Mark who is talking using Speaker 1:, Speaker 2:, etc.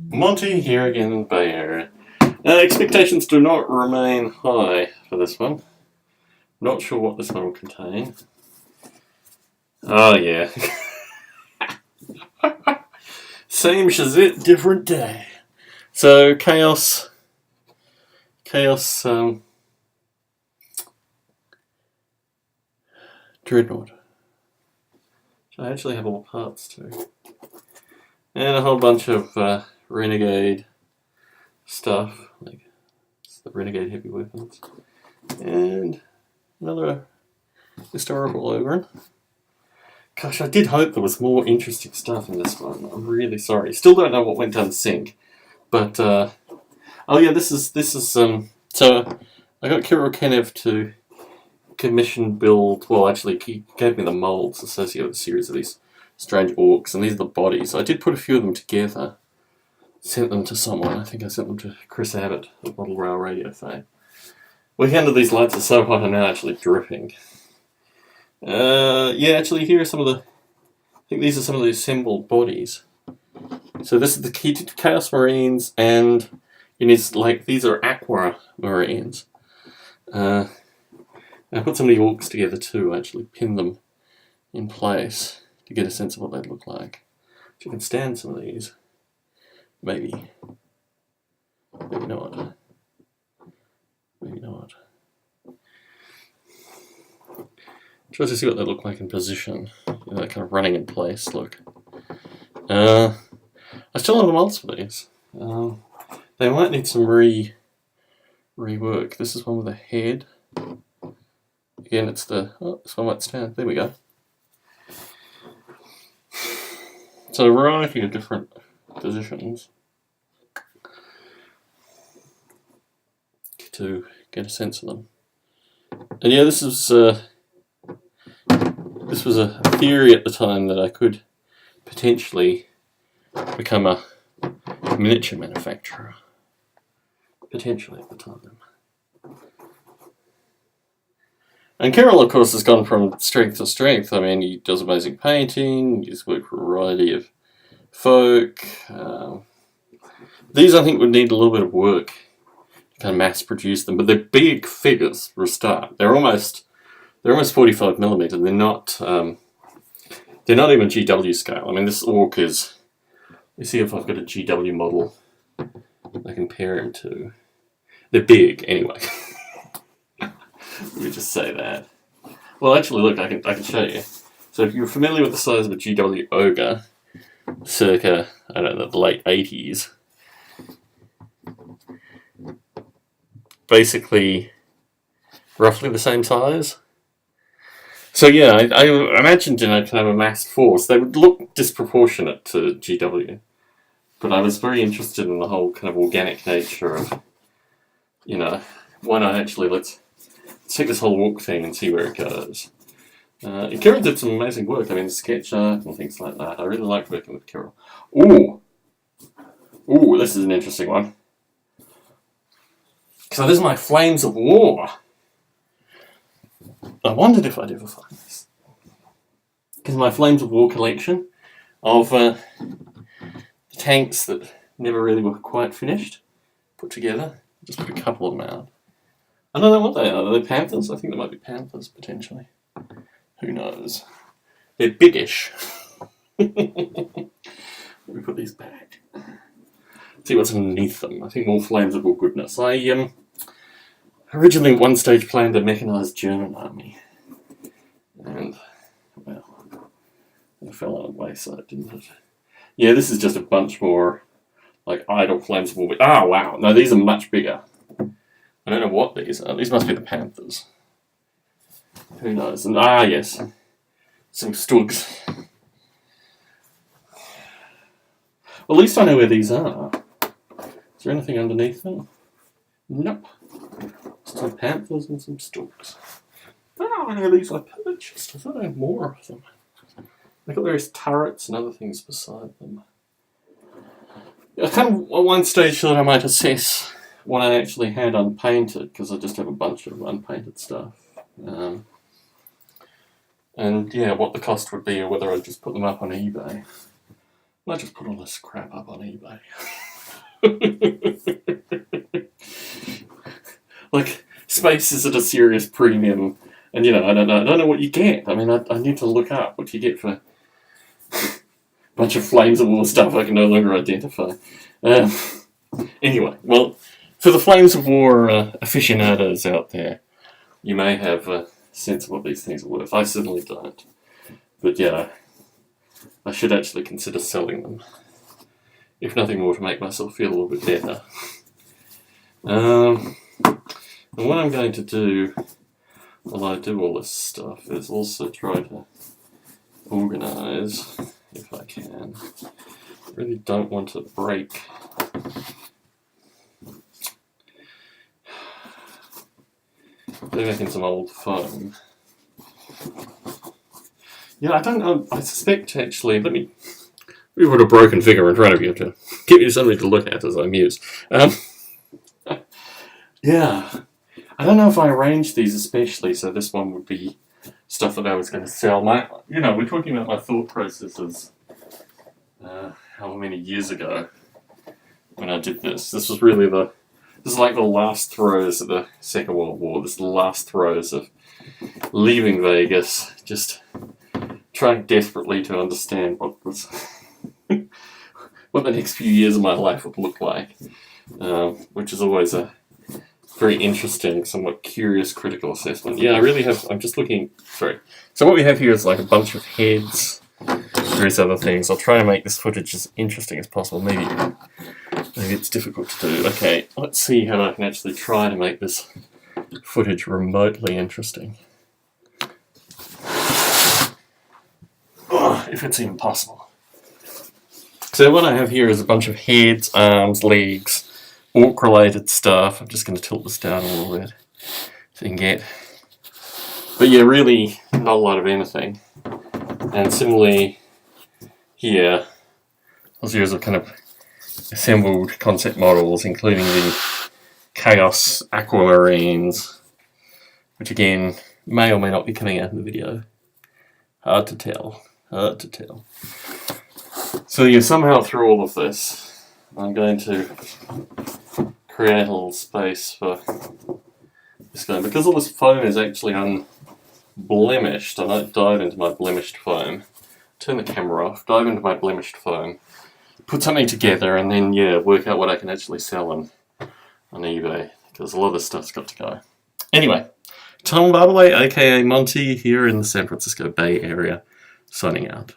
Speaker 1: Monty here again in the Bay Area. Expectations do not remain high for this one. Not sure what this one will contain. Oh yeah. Same shazit, different day. So Chaos Dreadnought. I actually have all the parts too. And a whole bunch of Renegade stuff, like the Renegade heavy weapons. And another historical ogre. Gosh, I did hope there was more interesting stuff in this one. I'm really sorry. Still don't know what went down the sink. But, oh yeah, this is so I got Kirill to commission build, well actually he gave me the molds associated with a series of these strange orcs, and these are the bodies. I did put a few of them together, sent them to someone. I think I sent them to Chris Abbott of Model Rail Radio fame. Weekend of these lights are so hot I'm now actually dripping. Yeah, actually here are some of the, I think these are some of the assembled bodies. So this is the key to Chaos Marines, and it is like, these are Aqua Marines. I put some of the orcs together too. I actually pinned them in place to get a sense of what they'd look like. So you can stand some of these. Maybe. Maybe not. Maybe not. Try to see what they look like in position. You know, that kind of running in place look. I still have the molds for these. They might need some rework. This is one with a head. Again, it's the, oh, this one might stand. There we go. So a variety of different positions to get a sense of them. And yeah, this was a theory at the time that I could potentially become a miniature manufacturer. Potentially at the time. And Kirill, of course, has gone from strength to strength. I mean, he does amazing painting, he's worked for a variety of folk. These, I think, would need a little bit of work to kind of mass produce them, but they're big figures for a start. They're almost 45mm. They're not even GW scale. I mean, this orc is, let's see if I've got a GW model I can compare him to. They're big, anyway. Let me just say that. Well, actually, look, I can show you. So if you're familiar with the size of a GW Ogre, circa, I don't know, the late 80s, basically roughly the same size. So yeah, I imagined in a kind of a massed force, they would look disproportionate to GW. But I was very interested in the whole kind of organic nature of, you know, why not actually let's take this whole walk thing and see where it goes. Kirill did some amazing work. I mean, sketch art and things like that. I really like working with Kirill. Ooh, this is an interesting one. So this is my Flames of War. I wondered if I'd ever find this. Because my Flames of War collection of tanks that never really were quite finished, put together. Just put a couple of them out. I don't know what they are. Are they Panthers? I think they might be Panthers, potentially. Who knows? They're biggish. Let me put these back. See what's underneath them. I think more Flames of War goodness. I originally at one stage planned a mechanised German army. And, well, it fell on the wayside, didn't it? Yeah, this is just a bunch more, like, idle Flames of War. Ah, wow. No, these are much bigger. I don't know what these are. These must be the Panthers. Who knows? And yes. Some Stugs. Well, at least I know where these are. Is there anything underneath them? Nope. Some Panthers and some Stugs. Oh, I know these I purchased. I thought I had more of them. They've got various turrets and other things beside them. I kind of at one stage thought I might assess what I actually had unpainted, because I just have a bunch of unpainted stuff. And yeah, what the cost would be, or whether I'd just put them up on eBay. I just put all this crap up on eBay. Like, space is at a serious premium, and you know, I don't know what you get. I mean, I need to look up what you get for a bunch of Flames of War stuff I can no longer identify. Anyway, well, for the Flames of War aficionados out there, you may have a sense of what these things are worth. I certainly don't. But yeah, I should actually consider selling them. If nothing more, to make myself feel a little bit better. And what I'm going to do while I do all this stuff is also try to organise, if I can. I really don't want to break they're making some old foam. Yeah, I don't know. I suspect actually. We put a broken figure in front of you to give you something to look at as I muse. Yeah, I don't know if I arranged these especially so this one would be stuff that I was going to sell. We're talking about my thought processes. How many years ago when I did this? This was really this is like the last throes of the Second World War. This is the last throes of leaving Vegas, just trying desperately to understand what the next few years of my life would look like, which is always a very interesting, somewhat curious critical assessment. Yeah, I'm just looking. Sorry. So what we have here is like a bunch of heads, various other things. I'll try and make this footage as interesting as possible. Maybe it's difficult to do. Okay, let's see how I can actually try to make this footage remotely interesting. If it's even possible. So what I have here is a bunch of heads, arms, legs, orc-related stuff. I'm just going to tilt this down a little bit so you can get... But yeah, really not a lot of anything. And similarly here, a series of kind of assembled concept models, including the Chaos Aquamarines, which again may or may not be coming out in the video. Hard to tell. So yeah, somehow through all of this, I'm going to create a little space for this guy. Because all this foam is actually unblemished, I don't dive into my blemished foam. Turn the camera off, dive into my blemished foam, put something together, and then, yeah, work out what I can actually sell on eBay. Because a lot of this stuff's got to go. Anyway, Tom Barbalay, aka Monty, here in the San Francisco Bay Area, signing out.